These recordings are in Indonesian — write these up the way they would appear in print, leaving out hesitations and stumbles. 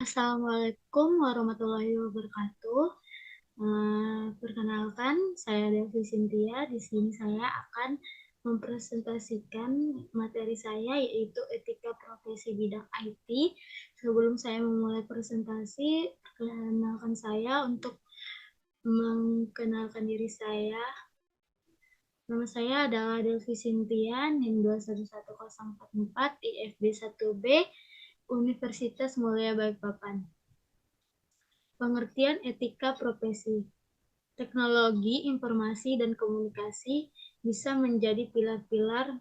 Assalamualaikum warahmatullahi wabarakatuh. Perkenalkan, saya Devi Cynthia. Di sini saya akan mempresentasikan materi saya, yaitu etika profesi bidang IT. Sebelum saya memulai presentasi, perkenalkan saya untuk mengenalkan diri saya. Nama saya adalah Devi Cynthia, NIM 211044, IFB 1B, Universitas Mulia Balikpapan. Pengertian etika profesi. Teknologi, informasi, dan komunikasi bisa menjadi pilar-pilar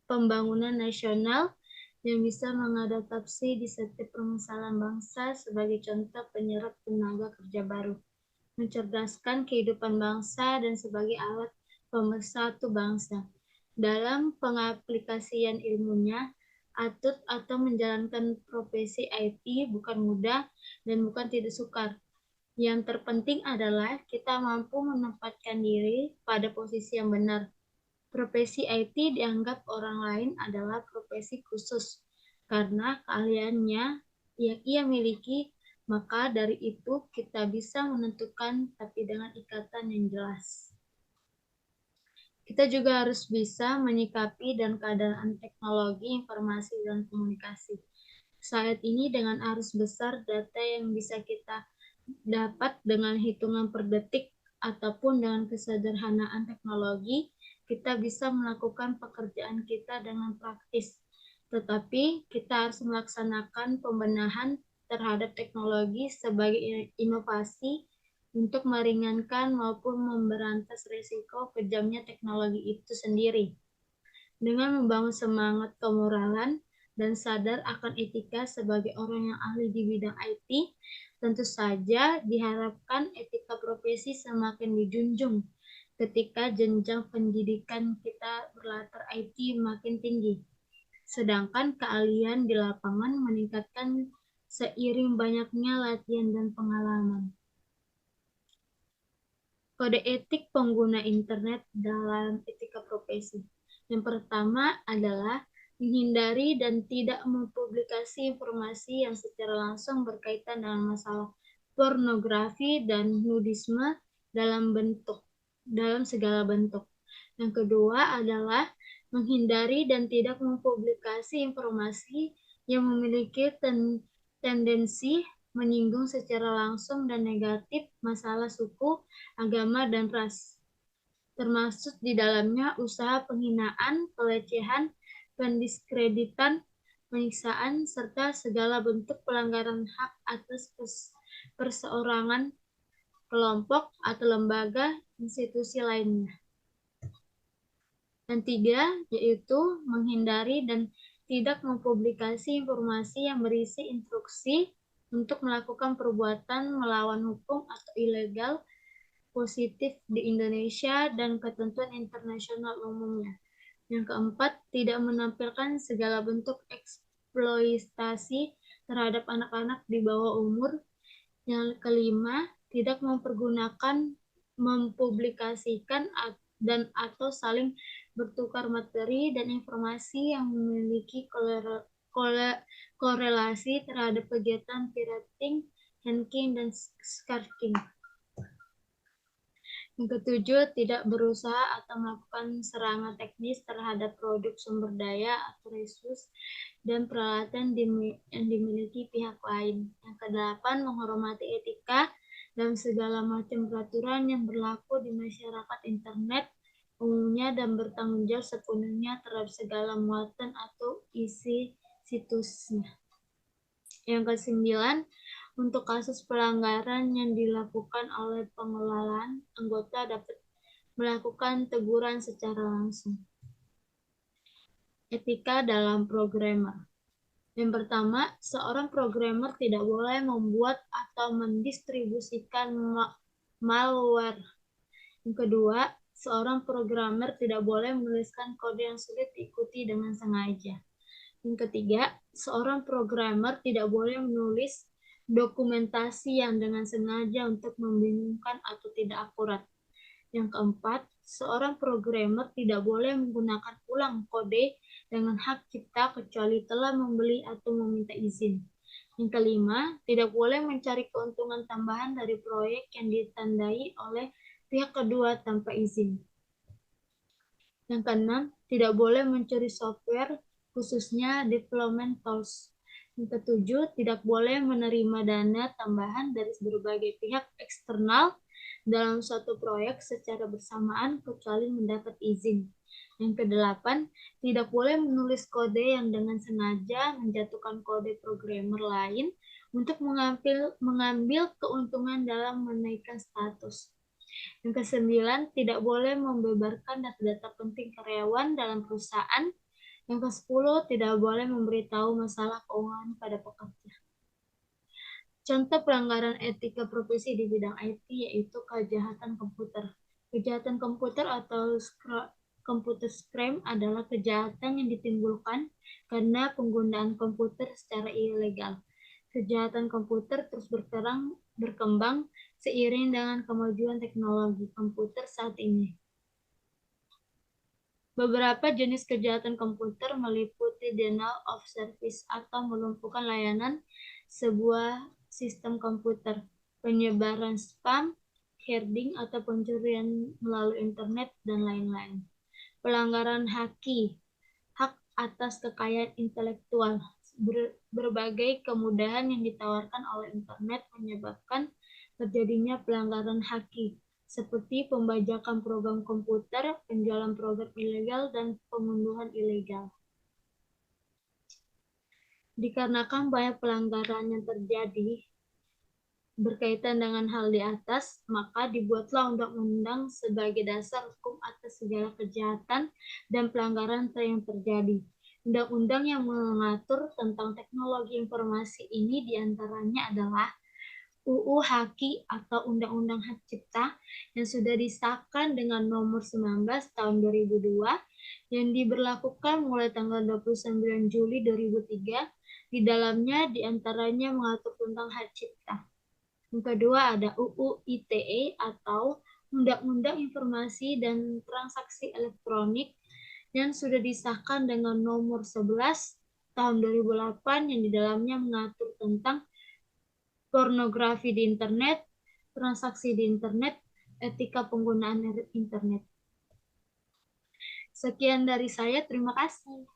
pembangunan nasional yang bisa mengadaptasi di setiap permasalahan bangsa sebagai contoh penyerap tenaga kerja baru, mencerdaskan kehidupan bangsa, dan sebagai alat pemersatu bangsa. Dalam pengaplikasian ilmunya, atut atau menjalankan profesi IT bukan mudah dan bukan tidak sukar. Yang terpenting adalah kita mampu menempatkan diri pada posisi yang benar. Profesi IT dianggap orang lain adalah profesi khusus karena keahliannya yang ia miliki, maka dari itu kita bisa menentukan tapi dengan ikatan yang jelas. Kita juga harus bisa menyikapi dan keadaan teknologi, informasi, dan komunikasi. Saat ini dengan arus besar data yang bisa kita dapat dengan hitungan per detik ataupun dengan kesederhanaan teknologi, kita bisa melakukan pekerjaan kita dengan praktis. Tetapi kita harus melaksanakan pembenahan terhadap teknologi sebagai inovasi untuk meringankan maupun memberantas risiko kejamnya teknologi itu sendiri. Dengan membangun semangat kemoralan dan sadar akan etika sebagai orang yang ahli di bidang IT, tentu saja diharapkan etika profesi semakin dijunjung ketika jenjang pendidikan kita berlatar IT makin tinggi. Sedangkan keahlian di lapangan meningkatkan seiring banyaknya latihan dan pengalaman. Kode etik pengguna internet dalam etika profesi. Yang pertama adalah menghindari dan tidak mempublikasi informasi yang secara langsung berkaitan dengan masalah pornografi dan nudisme dalam segala bentuk. Yang kedua adalah menghindari dan tidak mempublikasi informasi yang memiliki tendensi menyinggung secara langsung dan negatif masalah suku, agama, dan ras, termasuk di dalamnya usaha penghinaan, pelecehan, pendiskreditan, penyiksaan, serta segala bentuk pelanggaran hak atas perseorangan, kelompok, atau lembaga institusi lainnya. Yang tiga, yaitu menghindari dan tidak mempublikasi informasi yang berisi instruksi untuk melakukan perbuatan melawan hukum atau ilegal positif di Indonesia dan ketentuan internasional umumnya. Yang keempat, tidak menampilkan segala bentuk eksploitasi terhadap anak-anak di bawah umur. Yang kelima, tidak mempublikasikan dan atau saling bertukar materi dan informasi yang memiliki korelasi terhadap kegiatan pirating, hacking, dan stalking. Yang ketujuh, tidak berusaha atau melakukan serangan teknis terhadap produk sumber daya atau resource dan peralatan yang dimiliki pihak lain. Yang kedelapan, menghormati etika dan segala macam peraturan yang berlaku di masyarakat internet umumnya dan bertanggung jawab sepenuhnya terhadap segala muatan atau isi situsnya. Yang kesembilan, untuk kasus pelanggaran yang dilakukan oleh pengelolaan, anggota dapat melakukan teguran secara langsung. Etika dalam programmer. Yang pertama, seorang programmer tidak boleh membuat atau mendistribusikan malware. Yang kedua, seorang programmer tidak boleh menuliskan kode yang sulit diikuti dengan sengaja. Yang ketiga, seorang programmer tidak boleh menulis dokumentasi yang dengan sengaja untuk membingungkan atau tidak akurat. Yang keempat, seorang programmer tidak boleh menggunakan ulang kode dengan hak cipta kecuali telah membeli atau meminta izin. Yang kelima, tidak boleh mencari keuntungan tambahan dari proyek yang ditandai oleh pihak kedua tanpa izin. Yang keenam, tidak boleh mencuri software, khususnya development tools. Yang ketujuh, tidak boleh menerima dana tambahan dari berbagai pihak eksternal dalam suatu proyek secara bersamaan kecuali mendapat izin. Yang kedelapan, tidak boleh menulis kode yang dengan sengaja menjatuhkan kode programmer lain untuk mengambil keuntungan dalam menaikkan status. Yang kesembilan, tidak boleh membeberkan data-data penting karyawan dalam perusahaan. Yang kesepuluh, tidak boleh memberitahu masalah keuangan pada pekerja. Contoh pelanggaran etika profesi di bidang IT yaitu kejahatan komputer. Kejahatan komputer atau computer crime adalah kejahatan yang ditimbulkan karena penggunaan komputer secara ilegal. Kejahatan komputer terus berkembang seiring dengan kemajuan teknologi komputer saat ini. Beberapa jenis kejahatan komputer meliputi denial of service atau melumpuhkan layanan sebuah sistem komputer, penyebaran spam, hacking atau pencurian melalui internet, dan lain-lain. Pelanggaran hak atas kekayaan intelektual. Berbagai kemudahan yang ditawarkan oleh internet menyebabkan terjadinya pelanggaran haki, seperti pembajakan program komputer, penjualan program ilegal, dan pengunduhan ilegal. Dikarenakan banyak pelanggaran yang terjadi berkaitan dengan hal di atas, maka dibuatlah undang-undang sebagai dasar hukum atas segala kejahatan dan pelanggaran yang terjadi. Undang-undang yang mengatur tentang teknologi informasi ini diantaranya adalah UU Haki atau Undang-Undang Hak Cipta yang sudah disahkan dengan nomor 19 tahun 2002 yang diberlakukan mulai tanggal 29 Juli 2003. Di dalamnya diantaranya mengatur tentang hak cipta. Yang kedua ada UU ITE atau Undang-Undang Informasi dan Transaksi Elektronik yang sudah disahkan dengan nomor 11 tahun 2008 yang di dalamnya mengatur tentang pornografi di internet, transaksi di internet, etika penggunaan internet. Sekian dari saya, terima kasih.